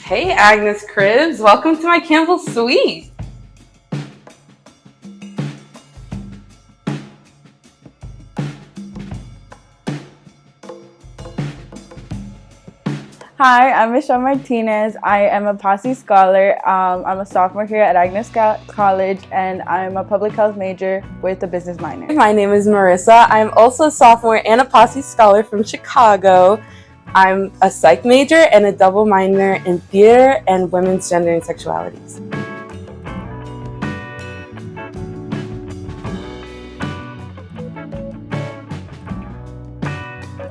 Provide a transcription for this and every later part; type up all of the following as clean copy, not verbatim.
Hey Agnes Cribs, welcome to my Campbell Suite. Hi, I'm Michelle Martinez. I am a Posse Scholar. I'm a sophomore here at Agnes Scott College, and I'm a public health major with a business minor. My name is Marissa. I'm also a sophomore and a Posse Scholar from Chicago. I'm a psych major and a double minor in theater and women's gender and sexualities.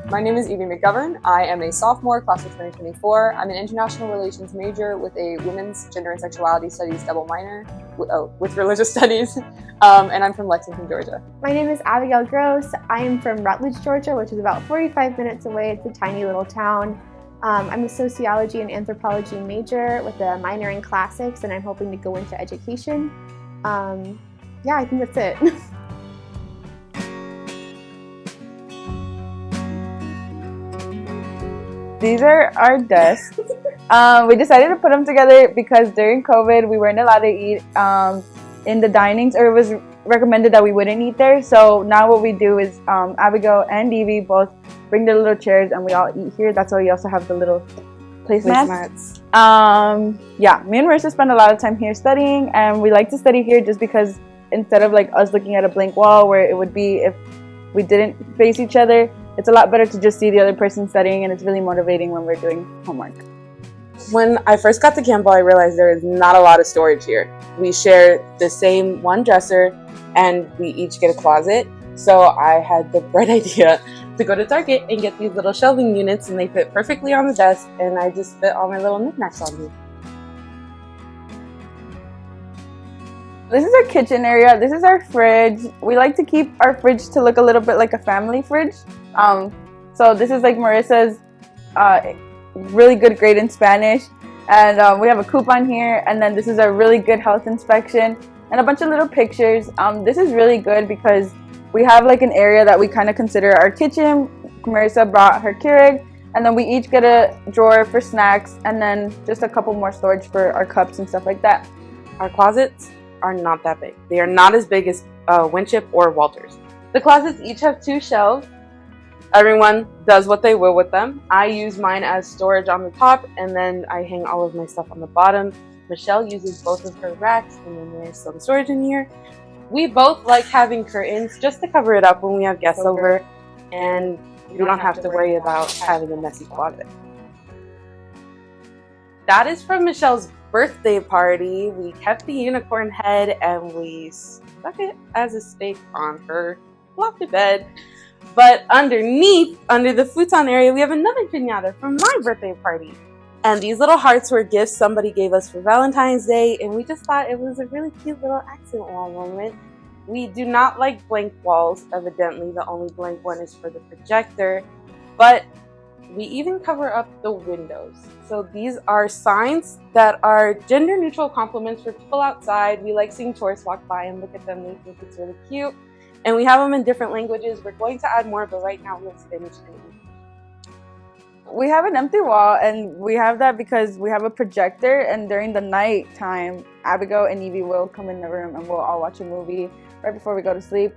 My name is Evie McGovern. I am a sophomore, class of 2024. I'm an international relations major with a women's gender and sexuality studies double minor with religious studies, and I'm from Lexington, Georgia. My name is Abigail Gross. I am from Rutledge, Georgia, which is about 45 minutes away. It's a tiny little town. I'm a sociology and anthropology major with a minor in classics, and I'm hoping to go into education. Yeah, I think that's it. These are our desks. We decided to put them together because during COVID we weren't allowed to eat in the dinings, or it was recommended that we wouldn't eat there. So now what we do is Abigail and Evie both bring their little chairs and we all eat here. That's why we also have the little placemats. Yeah, me and Marissa spend a lot of time here studying, and we like to study here just because instead of like us looking at a blank wall where it would be if we didn't face each other, it's a lot better to just see the other person studying, and it's really motivating when we're doing homework. When I first got to Campbell, I realized there is not a lot of storage here. We share the same one dresser and we each get a closet. So I had the bright idea to go to Target and get these little shelving units, and they fit perfectly on the desk, and I just fit all my little knickknacks on me. This is our kitchen area. This is our fridge. We like to keep our fridge to look a little bit like a family fridge. So this is like Marissa's really good grade in Spanish, and we have a coupon here, and then this is a really good health inspection and a bunch of little pictures. This is really good because we have like an area that we kind of consider our kitchen. Marissa brought her Keurig, and then we each get a drawer for snacks, and then just a couple more storage for our cups and stuff like that. Our closets are not that big. They are not as big as Winship or Walters. The closets each have 2 shelves. Everyone does what they will with them. I use mine as storage on the top, and then I hang all of my stuff on the bottom. Michelle uses both of her racks, and then there's some storage in here. We both like having curtains just to cover it up when we have guests over, and you don't have to worry about having a messy closet. That is from Michelle's birthday party. We kept the unicorn head and we stuck it as a stake on her lofted bed. But underneath, under the futon area, we have another piñata from my birthday party. And these little hearts were gifts somebody gave us for Valentine's Day, and we just thought it was a really cute little accent wall moment. We do not like blank walls, evidently. The only blank one is for the projector. But we even cover up the windows. So these are signs that are gender-neutral compliments for people outside. We like seeing tourists walk by and look at them. They think it's really cute. And we have them in different languages. We're going to add more, but right now we have Spanish and English. We have an empty wall, and we have that because we have a projector, and during the night time, Abigail and Evie will come in the room and we'll all watch a movie right before we go to sleep.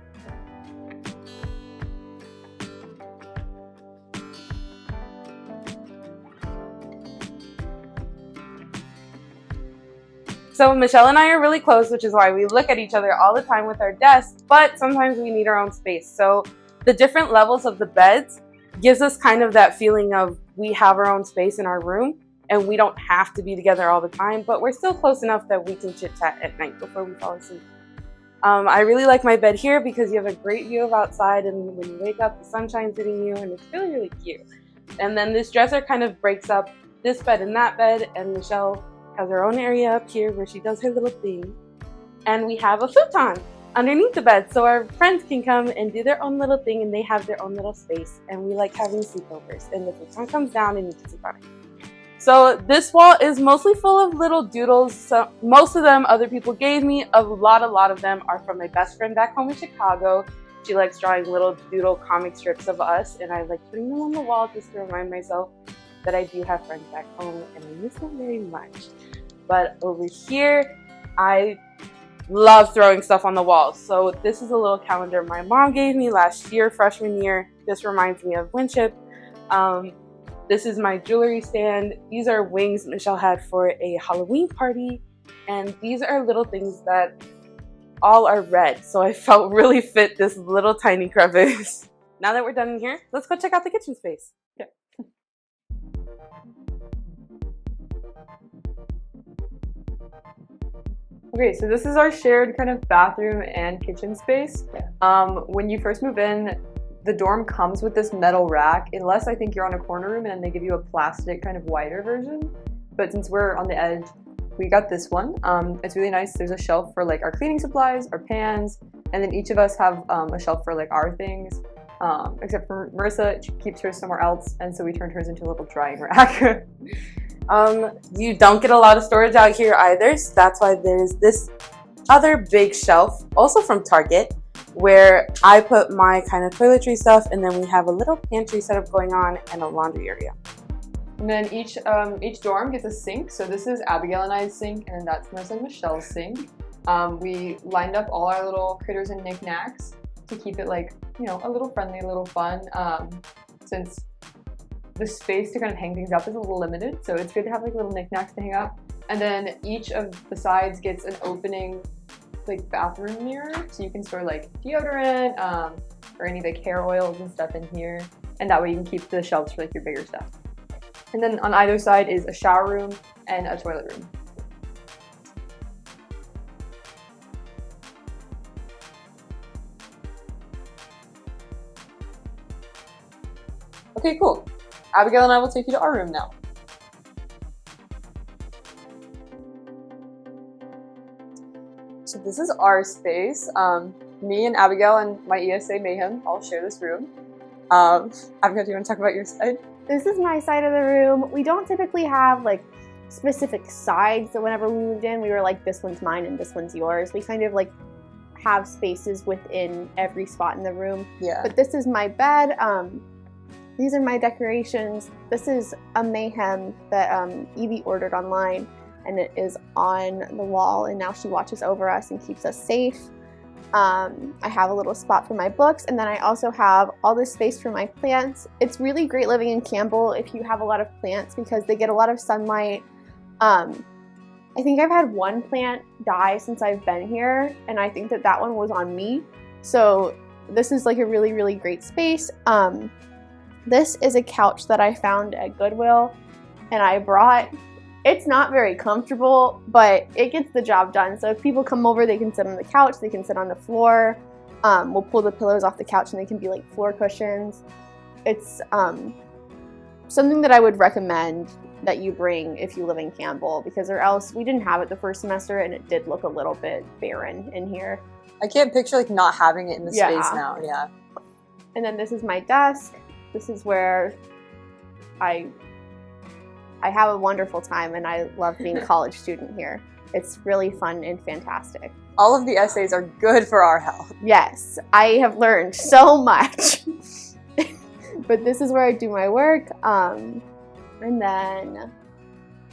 So Michelle and I are really close, which is why we look at each other all the time with our desks, but sometimes we need our own space. So the different levels of the beds gives us kind of that feeling of we have our own space in our room, and we don't have to be together all the time, but we're still close enough that we can chit-chat at night before we fall asleep. I really like my bed here because you have a great view of outside, and when you wake up, the sunshine's hitting you, and it's really, really cute. And then this dresser kind of breaks up this bed and that bed, and Michelle has her own area up here where she does her little thing. And we have a futon underneath the bed so our friends can come and do their own little thing, and they have their own little space. And we like having sleepovers, and the futon comes down and you can sleep on it. So this wall is mostly full of little doodles. So most of them other people gave me. A lot of them are from my best friend back home in Chicago. She likes drawing little doodle comic strips of us, and I like putting them on the wall just to remind myself that I do have friends back home and I miss them very much. But over here, I love throwing stuff on the walls. So this is a little calendar my mom gave me last year, freshman year. This reminds me of Winship. This is my jewelry stand. These are wings Michelle had for a Halloween party. And these are little things that all are red. So I felt really fit this little tiny crevice. Now that we're done in here, let's go check out the kitchen space. Yeah. Okay, so this is our shared kind of bathroom and kitchen space. When you first move in, the dorm comes with this metal rack, unless I think you're on a corner room and then they give you a plastic kind of wider version. But since we're on the edge, we got this one. It's really nice. There's a shelf for like our cleaning supplies, our pans, and then each of us have a shelf for like our things. Except for Marissa, she keeps hers somewhere else, and so we turned hers into a little drying rack. You don't get a lot of storage out here either, so that's why there's this other big shelf, also from Target, where I put my kind of toiletry stuff, and then we have a little pantry setup going on and a laundry area. And then each dorm gets a sink. So this is Abigail and I's sink, and that's Marissa and Michelle's sink. We lined up all our little critters and knickknacks to keep it like, you know, a little friendly, a little fun, since the space to kind of hang things up is a little limited, so it's good to have like little knickknacks to hang up. And then each of the sides gets an opening like bathroom mirror, so you can store like deodorant or any like hair oils and stuff in here, and that way you can keep the shelves for like your bigger stuff. And then on either side is a shower room and a toilet room. Okay, cool. Abigail and I will take you to our room now. So this is our space. Me and Abigail and my ESA Mayhem all share this room. Abigail, do you want to talk about your side? This is my side of the room. We don't typically have like specific sides, so whenever we moved in, we were like, this one's mine and this one's yours. We kind of like have spaces within every spot in the room. Yeah. But this is my bed. These are my decorations. This is a Mayhem that Evie ordered online, and it is on the wall, and now she watches over us and keeps us safe. I have a little spot for my books, and then I also have all this space for my plants. It's really great living in Campbell if you have a lot of plants because they get a lot of sunlight. I think I've had one plant die since I've been here, and I think that that one was on me. So this is like a really, really great space. This is a couch that I found at Goodwill, and I brought. It's not very comfortable, but it gets the job done. So if people come over, they can sit on the couch, they can sit on the floor. We'll pull the pillows off the couch and they can be like floor cushions. It's something that I would recommend that you bring if you live in Campbell, because or else we didn't have it the first semester and it did look a little bit barren in here. I can't picture like not having it in the space now. Yeah. And then this is my desk. This is where I have a wonderful time, and I love being a college student here. It's really fun and fantastic. All of the essays are good for our health. Yes, I have learned so much. But this is where I do my work. And then,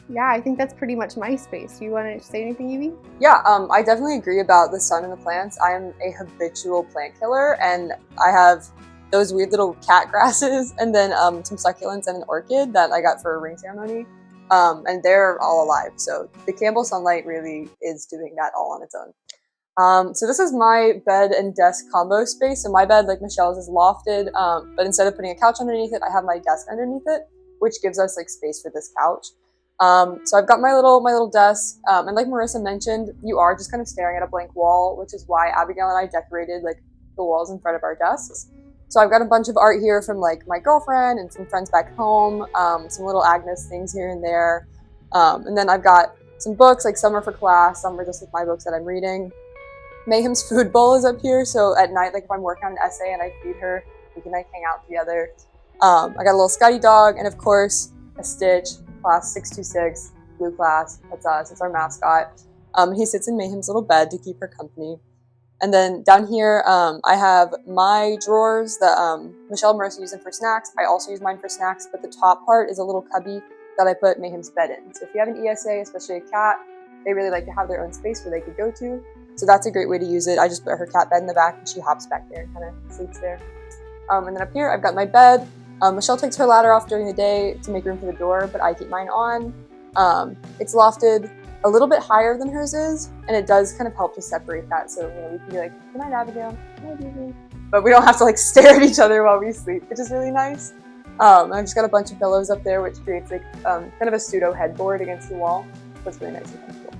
yeah, I think that's pretty much my space. Do you want to say anything, Evie? Yeah, I definitely agree about the sun and the plants. I am a habitual plant killer, and I have those weird little cat grasses, and then some succulents and an orchid that I got for a ring ceremony. And they're all alive. So the Campbell sunlight really is doing that all on its own. So this is my bed and desk combo space. So my bed, like Michelle's, is lofted, but instead of putting a couch underneath it, I have my desk underneath it, which gives us like space for this couch. So I've got my little desk, and like Marissa mentioned, you are just kind of staring at a blank wall, which is why Abigail and I decorated like the walls in front of our desks. So I've got a bunch of art here from like my girlfriend and some friends back home, some little Agnes things here and there. And then I've got some books, like some are for class, some are just like my books that I'm reading. Mayhem's food bowl is up here, so at night, like if I'm working on an essay and I feed her, we can like hang out together. I got a little Scotty dog, and of course, a Stitch, class 626, blue class, that's us, it's our mascot. He sits in Mayhem's little bed to keep her company. And then down here, I have my drawers that Michelle and Marissa use them for snacks. I also use mine for snacks, but the top part is a little cubby that I put Mayhem's bed in. So if you have an ESA, especially a cat, they really like to have their own space where they could go to. So that's a great way to use it. I just put her cat bed in the back and she hops back there and kind of sleeps there. And then up here, I've got my bed. Michelle takes her ladder off during the day to make room for the door, but I keep mine on. It's lofted a little bit higher than hers is, and it does kind of help to separate that. So, we can be like, good night, Abigail. Good night, Evie. But we don't have to like stare at each other while we sleep, which is really nice. I've just got a bunch of pillows up there, which creates like kind of a pseudo headboard against the wall. So it's really nice and comfortable.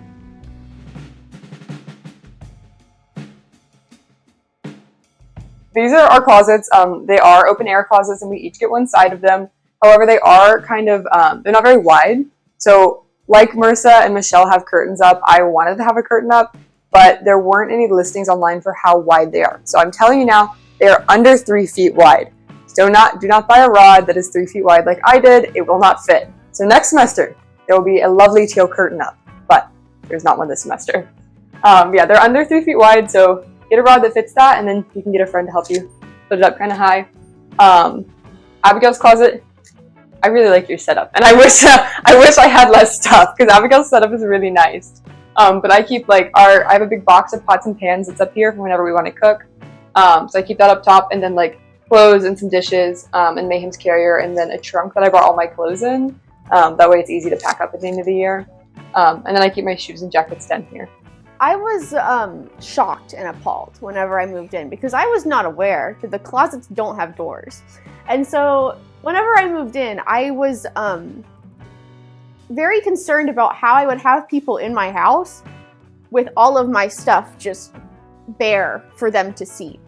These are our closets. They are open air closets, and we each get one side of them. However, they are kind of, they're not very wide. So like Marissa and Michelle have curtains up, I wanted to have a curtain up, but there weren't any listings online for how wide they are. So I'm telling you now, they are under 3 feet wide. So do not buy a rod that is 3 feet wide like I did. It will not fit. So next semester, there will be a lovely teal curtain up, but there's not one this semester. Yeah, they're under 3 feet wide, so get a rod that fits that, and then you can get a friend to help you put it up kind of high. Abigail's closet, I really like your setup, and I wish I had less stuff, because Abigail's setup is really nice. But I keep I have a big box of pots and pans that's up here for whenever we want to cook. So I keep that up top, and then clothes and some dishes, and Mayhem's carrier, and then a trunk that I brought all my clothes in. That way it's easy to pack up at the end of the year. And then I keep my shoes and jackets down here. I was shocked and appalled whenever I moved in because I was not aware that the closets don't have doors. And so whenever I moved in, I was very concerned about how I would have people in my house with all of my stuff just bare for them to see.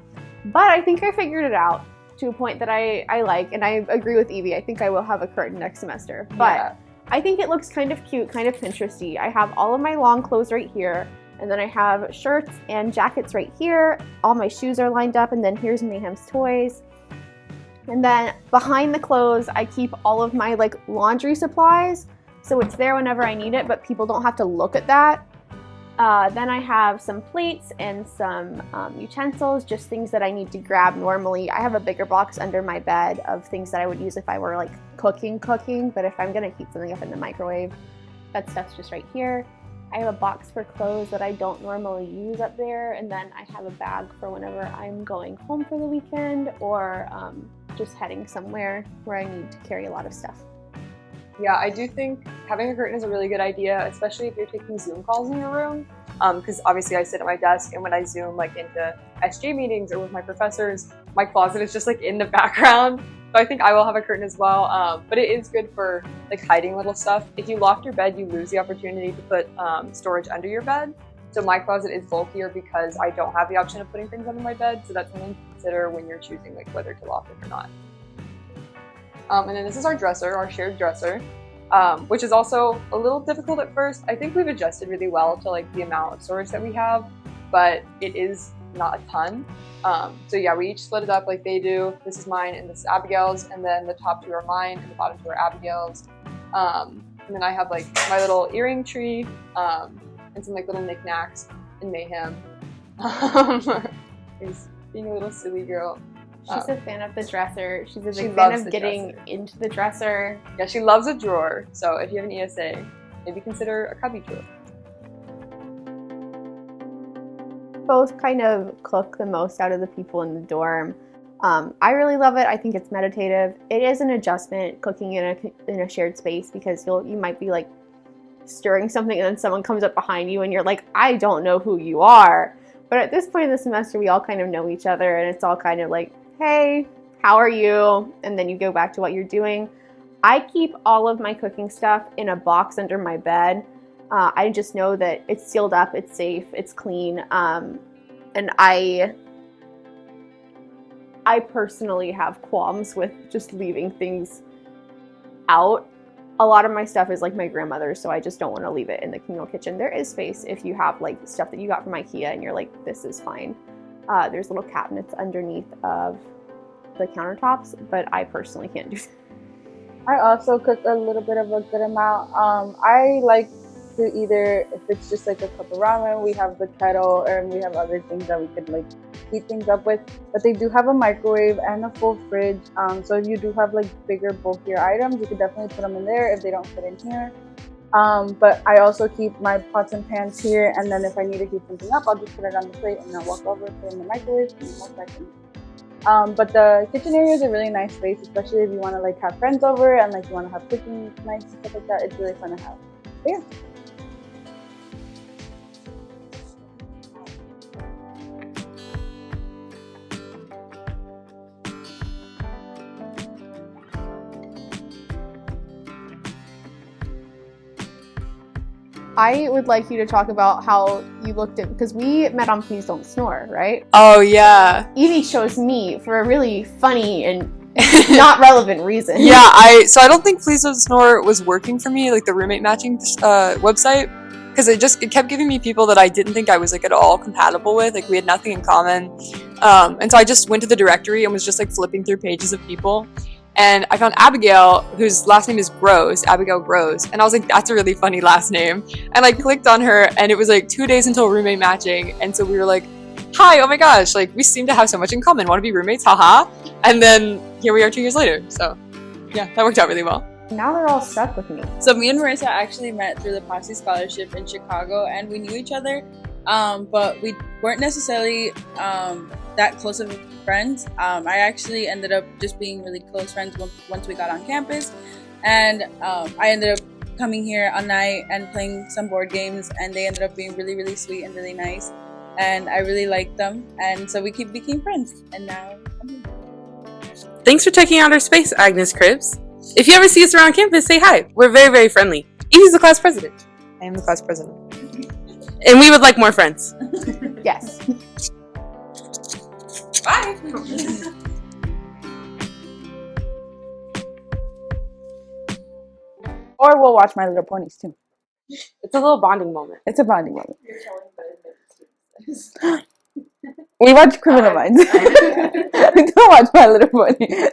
But I think I figured it out to a point that I like, and I agree with Evie. I think I will have a curtain next semester. But yeah. I think it looks kind of cute, kind of Pinteresty. I have all of my long clothes right here, and then I have shirts and jackets right here. All my shoes are lined up, and then here's Mayhem's toys. And then behind the clothes, I keep all of my laundry supplies. So it's there whenever I need it, but people don't have to look at that. Then I have some plates and some utensils, just things that I need to grab normally. I have a bigger box under my bed of things that I would use if I were cooking, but if I'm gonna heat something up in the microwave, that stuff's just right here. I have a box for clothes that I don't normally use up there, and then I have a bag for whenever I'm going home for the weekend or just heading somewhere where I need to carry a lot of stuff. Yeah, I do think having a curtain is a really good idea, especially if you're taking Zoom calls in your room. Because obviously I sit at my desk, and when I Zoom into SJ meetings or with my professors, my closet is just in the background. So I think I will have a curtain as well. But it is good for hiding little stuff. If you loft your bed, you lose the opportunity to put storage under your bed. So my closet is bulkier because I don't have the option of putting things under my bed. So that's something to consider when you're choosing whether to loft it or not. And then this is our dresser, our shared dresser, which is also a little difficult at first. I think we've adjusted really well to the amount of storage that we have, but it is not a ton. So yeah, we each split it up like they do. This is mine and this is Abigail's, and then the top two are mine and the bottom two are Abigail's. And then I have my little earring tree and some little knickknacks in Mayhem. He's being a little silly girl. She's a fan of the dresser. She's a big fan of getting into the dresser. Yeah, she loves a drawer. So if you have an ESA, maybe consider a cubby drawer. Both kind of cook the most out of the people in the dorm. I really love it. I think it's meditative. It is an adjustment cooking in a shared space because you might be stirring something and then someone comes up behind you and you're I don't know who you are. But at this point in the semester, we all kind of know each other, and it's all kind of hey, how are you? And then you go back to what you're doing. I keep all of my cooking stuff in a box under my bed. I just know that it's sealed up, it's safe, it's clean. And I personally have qualms with just leaving things out. A lot of my stuff is my grandmother's, so I just don't want to leave it in the communal kitchen. There is space if you have stuff that you got from IKEA and you're this is fine. There's little cabinets underneath of the countertops, but I personally can't do that. I also cook a little bit of a good amount. I like to either, if it's just like a cup of ramen, we have the kettle, or we have other things that we could like heat things up with. But they do have a microwave and a full fridge. So if you do have like bigger, bulkier items, you could definitely put them in there if they don't fit in here. But I also keep my pots and pans here, and then if I need to heat something up, I'll just put it on the plate and I'll walk over, put it in the microwave, and walk back in. But the kitchen area is a really nice space, especially if you want to like have friends over and like you want to have cooking nights and stuff like that. It's really fun to have. But yeah. I would like you to talk about how you looked at, because we met on Please Don't Snore, right? Oh, yeah. Evie chose me for a really funny and not relevant reason. Yeah, I don't think Please Don't Snore was working for me, like the roommate matching website, because it kept giving me people that I didn't think I was like at all compatible with. Like we had nothing in common. And so I just went to the directory and was just like flipping through pages of people. And I found Abigail, whose last name is Gross, Abigail Gross. And I was like, that's a really funny last name. And I clicked on her, and it was like 2 days until roommate matching. And so we were like, hi, oh my gosh, like we seem to have so much in common. Want to be roommates? Haha. And then here we are 2 years later. So yeah, that worked out really well. Now they're all stuck with me. So me and Marissa actually met through the Posse Scholarship in Chicago, and we knew each other, but we weren't necessarily that close of friends. I actually ended up just being really close friends once we got on campus, and I ended up coming here on night and playing some board games, and they ended up being really, really sweet and really nice, and I really liked them, and so we became friends, and now I'm here. Thanks for checking out our space, Agnes Cribs. If you ever see us around campus, say hi. We're very, very friendly. Evie's the class president. I am the class president. And we would like more friends. Yes. Bye! Or we'll watch My Little Ponies too. It's a little bonding moment. It's a bonding moment. We watch Criminal Minds. We don't watch My Little Pony.